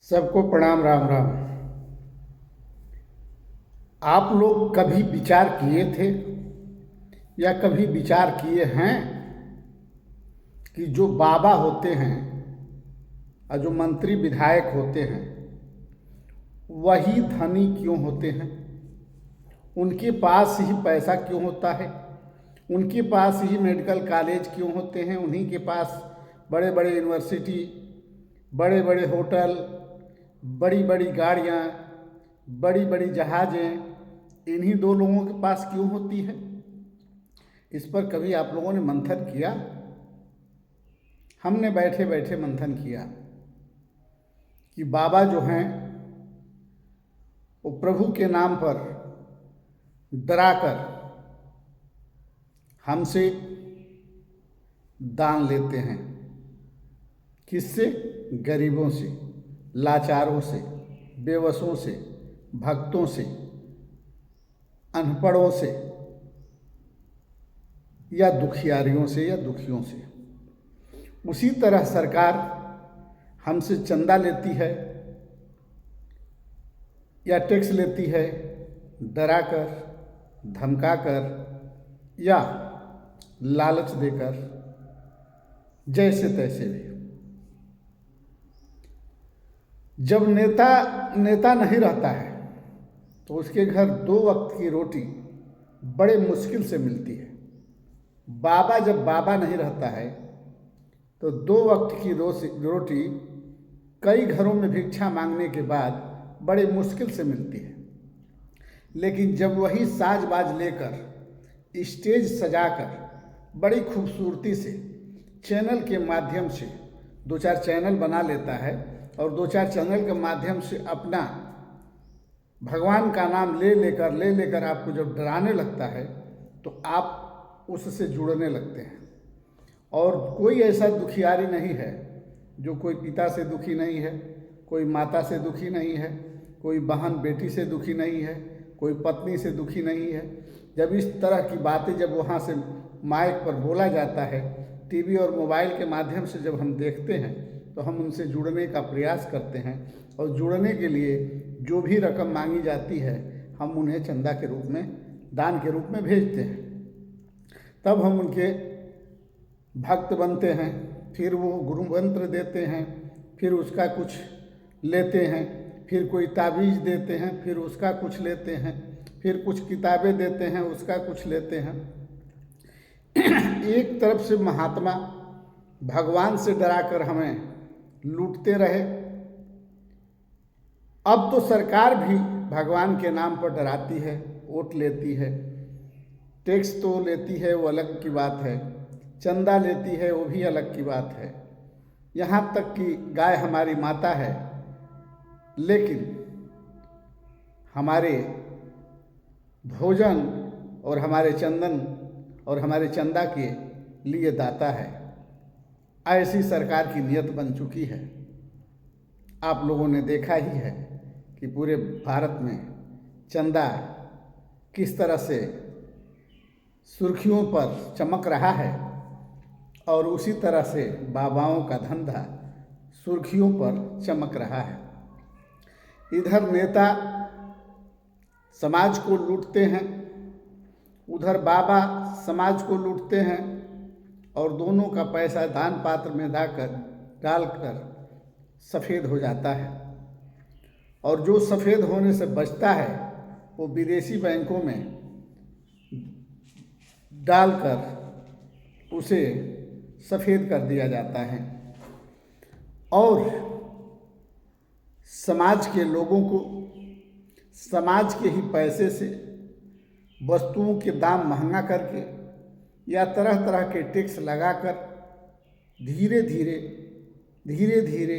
सबको प्रणाम। राम राम। आप लोग कभी विचार किए थे या कभी विचार किए हैं कि जो बाबा होते हैं और जो मंत्री विधायक होते हैं वही धनी क्यों होते हैं? उनके पास ही पैसा क्यों होता है? उनके पास ही मेडिकल कॉलेज क्यों होते हैं? उन्हीं के पास बड़े बड़े यूनिवर्सिटी, बड़े बड़े होटल, बड़ी बड़ी गाड़ियाँ, बड़ी बड़ी जहाज़ें इन्हीं दो लोगों के पास क्यों होती है? इस पर कभी आप लोगों ने मंथन किया? हमने बैठे बैठे मंथन किया कि बाबा जो हैं वो प्रभु के नाम पर डराकर हमसे दान लेते हैं। किससे? गरीबों से, लाचारों से, बेवसों से, भक्तों से, अनपढ़ों से या दुखियारियों से या दुखियों से। उसी तरह सरकार हमसे चंदा लेती है या टैक्स लेती है, डराकर, धमकाकर या लालच देकर, जैसे तैसे भी। जब नेता नहीं रहता है तो उसके घर 2 वक्त की रोटी बड़े मुश्किल से मिलती है। बाबा जब बाबा नहीं रहता है तो 2 वक्त की रोटी कई घरों में भिक्षा मांगने के बाद बड़े मुश्किल से मिलती है। लेकिन जब वही साज बाज लेकर स्टेज सजाकर बड़ी खूबसूरती से चैनल के माध्यम से 2-4 चैनल बना लेता है और 2-4 चैनल के माध्यम से अपना भगवान का नाम ले लेकर आपको जब डराने लगता है तो आप उससे जुड़ने लगते हैं। और कोई ऐसा दुखियारी नहीं है जो कोई पिता से दुखी नहीं है, कोई माता से दुखी नहीं है, कोई बहन बेटी से दुखी नहीं है, कोई पत्नी से दुखी नहीं है। जब इस तरह की बातें जब वहाँ से माइक पर बोला जाता है, टीवी और मोबाइल के माध्यम से जब हम देखते हैं तो हम उनसे जुड़ने का प्रयास करते हैं और जुड़ने के लिए जो भी रकम मांगी जाती है हम उन्हें चंदा के रूप में, दान के रूप में भेजते हैं। तब हम उनके भक्त बनते हैं, फिर वो गुरु मंत्र देते हैं, फिर उसका कुछ लेते हैं, फिर कोई ताबीज़ देते हैं, फिर उसका कुछ लेते हैं, फिर कुछ किताबें देते हैं, उसका कुछ लेते हैं। एक तरफ से महात्मा भगवान से डराकर हमें लूटते रहे, अब तो सरकार भी भगवान के नाम पर डराती है, वोट लेती है, टैक्स तो लेती है, वो अलग की बात है, चंदा लेती है, वो भी अलग की बात है। यहाँ तक कि गाय हमारी माता है, लेकिन हमारे भोजन और हमारे चंदन और हमारे चंदा के लिए दाता है। ऐसी सरकार की नियत बन चुकी है। आप लोगों ने देखा ही है कि पूरे भारत में चंदा किस तरह से सुर्खियों पर चमक रहा है और उसी तरह से बाबाओं का धंधा सुर्खियों पर चमक रहा है। इधर नेता समाज को लूटते हैं, उधर बाबा समाज को लूटते हैं और दोनों का पैसा दान पात्र में डालकर सफ़ेद हो जाता है। और जो सफ़ेद होने से बचता है वो विदेशी बैंकों में डालकर उसे सफ़ेद कर दिया जाता है और समाज के लोगों को समाज के ही पैसे से वस्तुओं के दाम महंगा करके या तरह तरह के टैक्स लगाकर धीरे धीरे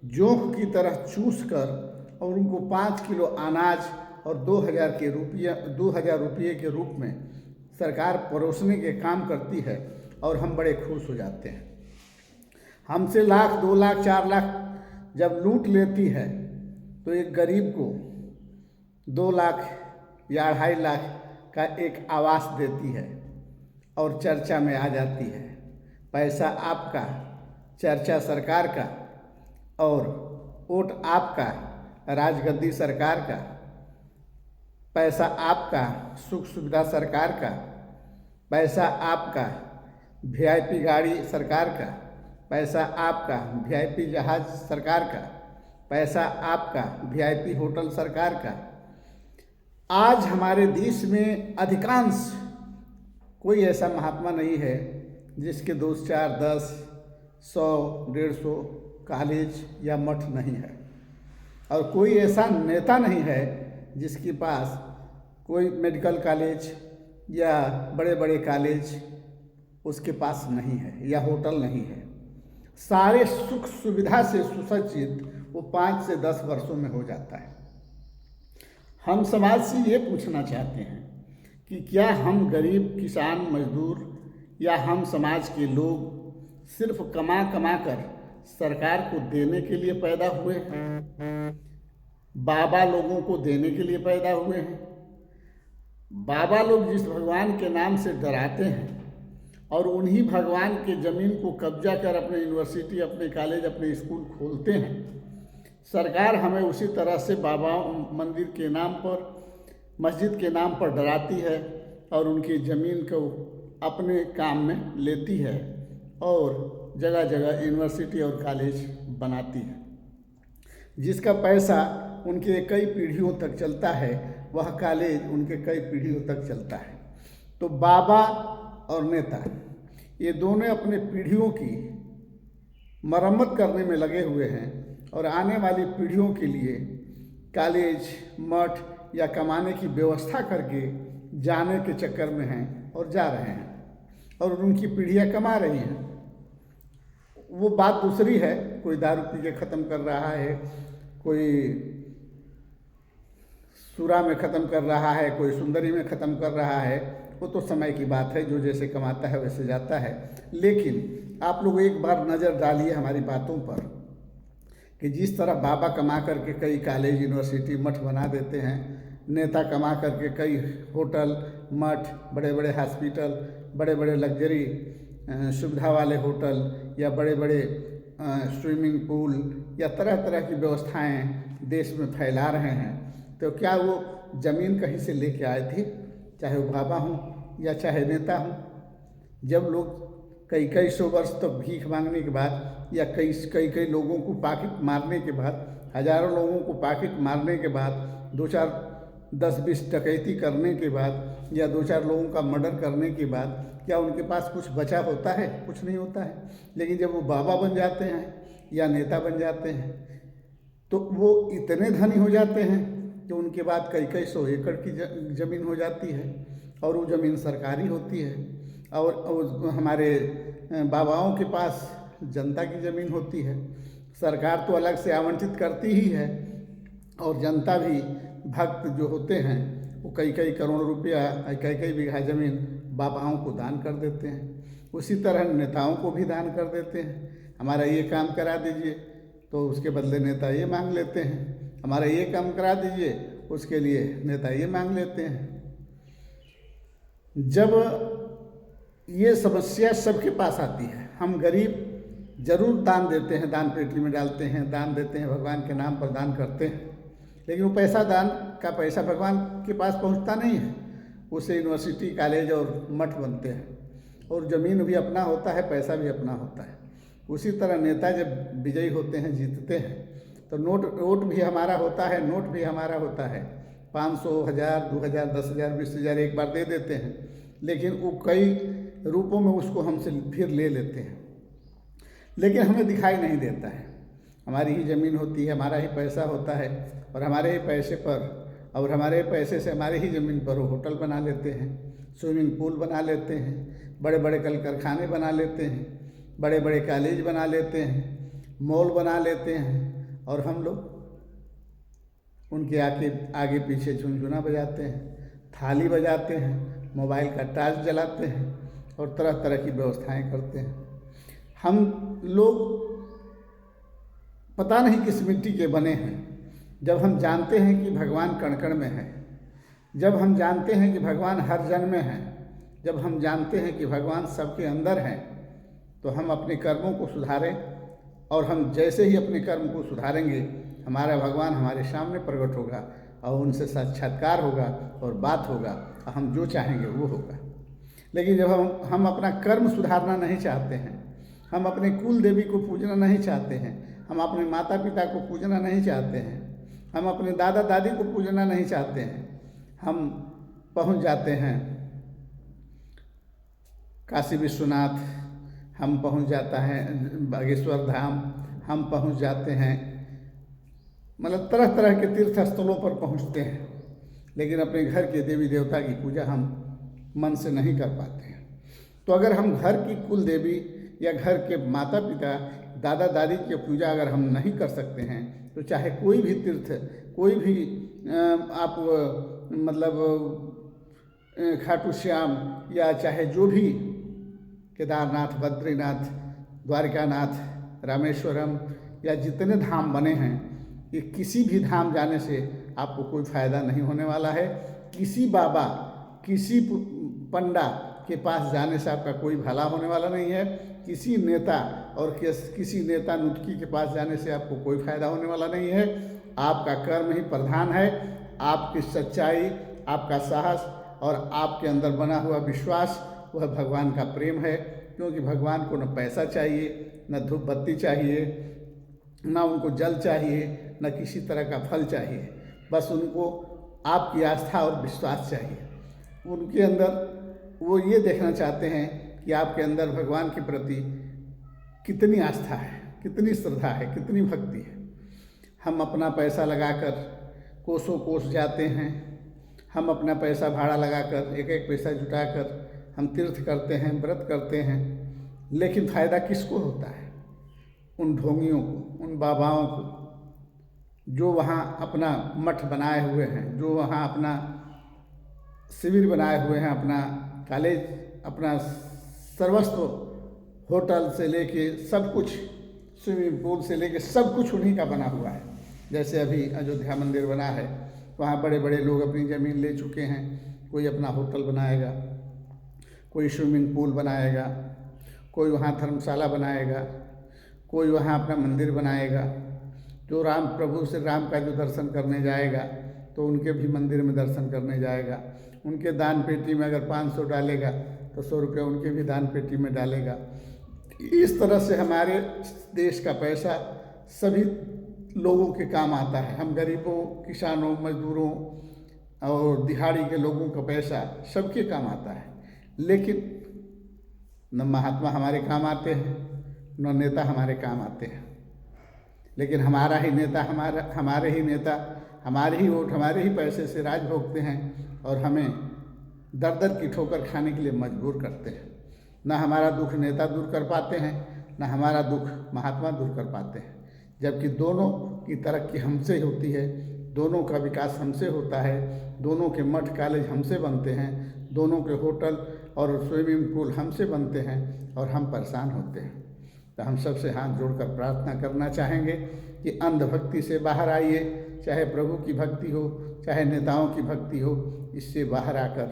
जोंक की तरह चूस कर और उनको 5 किलो अनाज और 2,000 रुपये के रूप में सरकार परोसने के काम करती है और हम बड़े खुश हो जाते हैं। हमसे 1 लाख, 2 लाख, 4 लाख जब लूट लेती है तो एक गरीब को 2 लाख या 2.5 लाख का एक आवास देती है और चर्चा में आ जाती है। पैसा आपका, चर्चा सरकार का और वोट आपका, राजगद्दी सरकार का, पैसा आपका, सुख सुविधा सरकार का, पैसा आपका, वीआईपी गाड़ी सरकार का, पैसा आपका, वीआईपी जहाज सरकार का, पैसा आपका, वीआईपी होटल सरकार का। आज हमारे देश में अधिकांश कोई ऐसा महात्मा नहीं है जिसके 2, 4, 10, 100, 150 कॉलेज या मठ नहीं है, और कोई ऐसा नेता नहीं है जिसके पास कोई मेडिकल कॉलेज या बड़े बड़े कॉलेज उसके पास नहीं है या होटल नहीं है। सारे सुख सुविधा से सुसज्जित वो 5 से 10 वर्षों में हो जाता है। हम समाज से ये पूछना चाहते हैं कि क्या हम गरीब किसान मजदूर या हम समाज के लोग सिर्फ कमा कमा कर सरकार को देने के लिए पैदा हुए हैं? बाबा लोगों को देने के लिए पैदा हुए हैं? बाबा लोग जिस भगवान के नाम से डराते हैं और उन्हीं भगवान के ज़मीन को कब्जा कर अपने यूनिवर्सिटी, अपने कॉलेज, अपने स्कूल खोलते हैं। सरकार हमें उसी तरह से बाबा मंदिर के नाम पर, मस्जिद के नाम पर डराती है और उनकी ज़मीन को अपने काम में लेती है और जगह जगह यूनिवर्सिटी और कॉलेज बनाती है, जिसका पैसा उनके कई पीढ़ियों तक चलता है, वह कॉलेज उनके कई पीढ़ियों तक चलता है। तो बाबा और नेता ये दोनों अपने पीढ़ियों की मरम्मत करने में लगे हुए हैं और आने वाली पीढ़ियों के लिए कॉलेज, मठ या कमाने की व्यवस्था करके जाने के चक्कर में हैं और जा रहे हैं और उनकी पीढ़ियाँ कमा रही हैं। वो बात दूसरी है, कोई दारू पी के ख़त्म कर रहा है, कोई सूरा में ख़त्म कर रहा है, कोई सुंदरी में ख़त्म कर रहा है, वो तो समय की बात है, जो जैसे कमाता है वैसे जाता है। लेकिन आप लोग एक बार नज़र डालिए हमारी बातों पर कि जिस तरह बाबा कमा करके कई कॉलेज, यूनिवर्सिटी, मठ बना देते हैं, नेता कमा करके कई होटल, मठ, बड़े बड़े हॉस्पिटल, बड़े बड़े लग्जरी सुविधा वाले होटल या बड़े बड़े स्विमिंग पूल या तरह तरह की व्यवस्थाएं देश में फैला रहे हैं, तो क्या वो ज़मीन कहीं से लेके आए थे? चाहे वो बाबा हों या चाहे नेता हों। जब लोग कई कई सौ वर्ष तक भीख मांगने के बाद या कई कई कई लोगों को पाकिट मारने के बाद, हज़ारों लोगों को पाकिट मारने के बाद, 2-4, 10-20 डकैती करने के बाद या 2-4 लोगों का मर्डर करने के बाद क्या उनके पास कुछ बचा होता है? कुछ नहीं होता है। लेकिन जब वो बाबा बन जाते हैं या नेता बन जाते हैं तो वो इतने धनी हो जाते हैं कि उनके बाद कई कई 100 एकड़ की ज़मीन हो जाती है और वो ज़मीन सरकारी होती है और हमारे बाबाओं के पास जनता की ज़मीन होती है। सरकार तो अलग से आवंटित करती ही है और जनता भी, भक्त जो होते हैं वो कई कई करोड़ रुपया, कई कई बीघा ज़मीन बाबाओं को दान कर देते हैं। उसी तरह नेताओं को भी दान कर देते हैं। हमारा ये काम करा दीजिए तो उसके बदले नेता ये मांग लेते हैं, हमारा ये काम करा दीजिए उसके लिए नेता ये मांग लेते हैं। जब ये समस्या सबके पास आती है, हम गरीब जरूर दान देते हैं, दान पेटी में डालते हैं, दान देते हैं, भगवान के नाम पर दान करते हैं, लेकिन वो पैसा, दान का पैसा भगवान के पास पहुंचता नहीं है। उससे यूनिवर्सिटी, कॉलेज और मठ बनते हैं और ज़मीन भी अपना होता है, पैसा भी अपना होता है। उसी तरह नेता जब विजयी होते हैं, जीतते हैं, तो वोट भी हमारा होता है, नोट भी हमारा होता है। 500, 1000, 2000, 10,000, 20,000 एक बार दे देते हैं, लेकिन वो कई रूपों में उसको हमसे फिर ले लेते हैं, लेकिन हमें दिखाई नहीं देता है। हमारी ही ज़मीन होती है, हमारा ही पैसा होता है और हमारे ही पैसे पर और हमारे पैसे से हमारे ही ज़मीन पर वो होटल बना लेते हैं, स्विमिंग पूल बना लेते हैं, बड़े बड़े कल कारखाने बना लेते हैं, बड़े बड़े कॉलेज बना लेते हैं, मॉल बना लेते हैं और हम लोग उनके आगे पीछे झुनझुना बजाते हैं, थाली बजाते हैं, मोबाइल का टार्च जलाते हैं और तरह तरह की व्यवस्थाएं करते हैं। हम लोग पता नहीं किस मिट्टी के बने हैं। जब हम जानते हैं कि भगवान कण कण में है, जब हम जानते हैं कि भगवान हर जन में है, जब हम जानते हैं कि भगवान सबके अंदर हैं, तो हम अपने कर्मों को सुधारें और हम जैसे ही अपने कर्म को सुधारेंगे, हमारा भगवान हमारे सामने प्रकट होगा और उनसे साक्षात्कार होगा और बात होगा, हम जो चाहेंगे वो होगा। लेकिन जब हम अपना कर्म सुधारना नहीं चाहते हैं, हम अपने कुल देवी को पूजना नहीं चाहते हैं, हम अपने माता पिता को पूजना नहीं चाहते हैं, हम अपने दादा दादी को पूजना नहीं चाहते हैं, हम पहुंच जाते हैं काशी विश्वनाथ, हम पहुंच जाता है बागेश्वर धाम, हम पहुंच जाते हैं, मतलब तरह तरह के तीर्थ स्थलों पर पहुंचते हैं, लेकिन अपने घर के देवी देवता की पूजा हम मन से नहीं कर पाते हैं। तो अगर हम घर की कुल देवी या घर के माता पिता दादा दादी की पूजा अगर हम नहीं कर सकते हैं, तो चाहे कोई भी तीर्थ, कोई भी आप मतलब खाटू श्याम या चाहे जो भी केदारनाथ, बद्रीनाथ, द्वारिकानाथ, रामेश्वरम या जितने धाम बने हैं, ये किसी भी धाम जाने से आपको कोई फ़ायदा नहीं होने वाला है। किसी बाबा, किसी पंडा के पास जाने से आपका कोई भला होने वाला नहीं है। किसी नेता और किसी नेता नुटकी के पास जाने से आपको कोई फ़ायदा होने वाला नहीं है। आपका कर्म ही प्रधान है। आपकी सच्चाई, आपका साहस और आपके अंदर बना हुआ विश्वास, वह भगवान का प्रेम है। क्योंकि भगवान को न पैसा चाहिए, न धूप बत्ती चाहिए, न उनको जल चाहिए, न किसी तरह का फल चाहिए। बस उनको आपकी आस्था और विश्वास चाहिए। उनके अंदर वो ये देखना चाहते हैं कि आपके अंदर भगवान के प्रति कितनी आस्था है, कितनी श्रद्धा है, कितनी भक्ति है। हम अपना पैसा लगाकर कोसों कोस जाते हैं, हम अपना पैसा भाड़ा लगाकर एक एक पैसा जुटाकर हम तीर्थ करते हैं, व्रत करते हैं, लेकिन फ़ायदा किसको होता है? उन ढोंगियों को, उन बाबाओं को जो वहाँ अपना मठ बनाए हुए हैं, जो वहाँ अपना शिविर बनाए हुए हैं, अपना कॉलेज, अपना सर्वस्व, होटल से लेके सब कुछ, स्विमिंग पूल से लेके सब कुछ उन्हीं का बना हुआ है। जैसे अभी अयोध्या मंदिर बना है, वहाँ बड़े बड़े लोग अपनी ज़मीन ले चुके हैं। कोई अपना होटल बनाएगा, कोई स्विमिंग पूल बनाएगा, कोई वहाँ धर्मशाला बनाएगा, कोई वहाँ अपना मंदिर बनाएगा। जो राम प्रभु श्री राम का जो दर्शन करने जाएगा तो उनके भी मंदिर में दर्शन करने जाएगा। उनके दान पेटी में अगर 500 डालेगा तो 100 रुपये उनके भी दान पेटी में डालेगा। इस तरह से हमारे देश का पैसा सभी लोगों के काम आता है। हम गरीबों, किसानों, मजदूरों और दिहाड़ी के लोगों का पैसा सबके काम आता है। लेकिन न महात्मा हमारे काम आते हैं, न नेता हमारे काम आते हैं। लेकिन हमारा ही नेता, हमारे ही नेता हमारे ही वोट, हमारे ही पैसे से राज भोगते हैं और हमें दर दर की ठोकर खाने के लिए मजबूर करते हैं। न हमारा दुख नेता दूर कर पाते हैं, न हमारा दुख महात्मा दूर कर पाते हैं। जबकि दोनों की तरक्की हमसे होती है, दोनों का विकास हमसे होता है, दोनों के मठ कॉलेज हमसे बनते हैं, दोनों के होटल और स्विमिंग पूल हमसे बनते हैं और हम परेशान होते हैं। तो हम सबसे हाथ जोड़कर प्रार्थना करना चाहेंगे कि अंधभक्ति से बाहर आइए। चाहे प्रभु की भक्ति हो, चाहे नेताओं की भक्ति हो, इससे बाहर आकर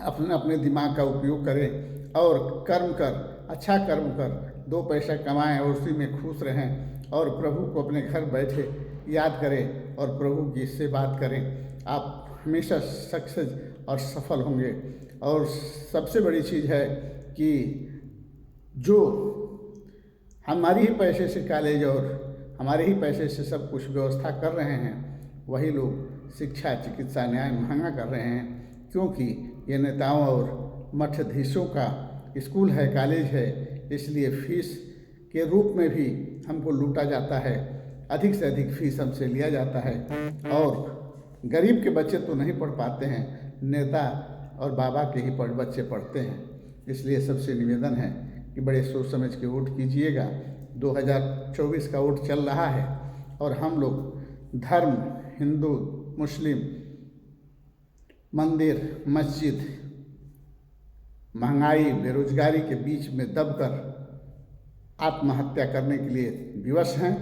अपने अपने दिमाग का उपयोग करें और कर्म कर, अच्छा कर्म कर, 2 पैसा कमाएं और उसी में खुश रहें और प्रभु को अपने घर बैठे याद करें और प्रभु की इससे बात करें। आप हमेशा सक्सेस और सफल होंगे। और सबसे बड़ी चीज़ है कि जो हमारी ही पैसे से कॉलेज और हमारे ही पैसे से सब कुछ व्यवस्था कर रहे हैं, वही लोग शिक्षा, चिकित्सा, न्याय महंगा कर रहे हैं। क्योंकि ये नेताओं और मठाधीशों का स्कूल है, कॉलेज है, इसलिए फीस के रूप में भी हमको लूटा जाता है। अधिक से अधिक फीस हमसे लिया जाता है और गरीब के बच्चे तो नहीं पढ़ पाते हैं, नेता और बाबा के ही बच्चे पढ़ते हैं। इसलिए सबसे निवेदन है कि बड़े सोच समझ के वोट कीजिएगा। 2024 का वोट चल रहा है और हम लोग धर्म, हिंदू, मुस्लिम, मंदिर, मस्जिद, महंगाई, बेरोजगारी के बीच में दबकर आत्महत्या करने के लिए विवश हैं।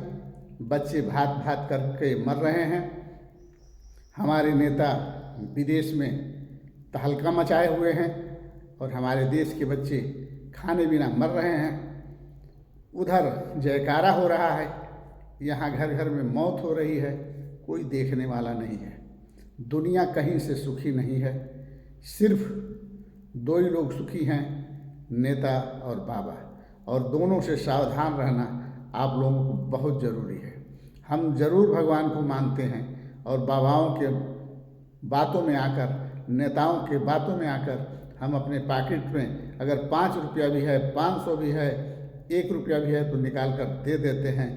बच्चे भात भात करके मर रहे हैं। हमारे नेता विदेश में तहलका मचाए हुए हैं और हमारे देश के बच्चे खाने बिना मर रहे हैं। उधर जयकारा हो रहा है, यहाँ घर घर में मौत हो रही है, कोई देखने वाला नहीं है। दुनिया कहीं से सुखी नहीं है, सिर्फ दो ही लोग सुखी हैं, नेता और बाबा। और दोनों से सावधान रहना आप लोगों को बहुत ज़रूरी है। हम ज़रूर भगवान को मानते हैं और बाबाओं के बातों में आकर, नेताओं के बातों में आकर हम अपने पॉकेट में अगर 5 रुपया भी है, 500 भी है, 1 रुपया भी है तो निकाल कर दे देते हैं।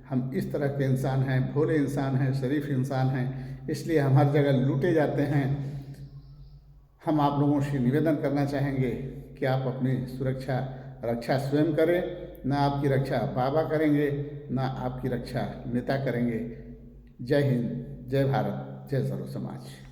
हम इस तरह के इंसान हैं, भोले इंसान हैं, शरीफ इंसान हैं, इसलिए हम हर जगह लूटे जाते हैं। हम आप लोगों से निवेदन करना चाहेंगे कि आप अपनी रक्षा स्वयं करें, ना आपकी रक्षा बाबा करेंगे, ना आपकी रक्षा नेता करेंगे। जय हिंद, जय भारत, जय सर्व समाज।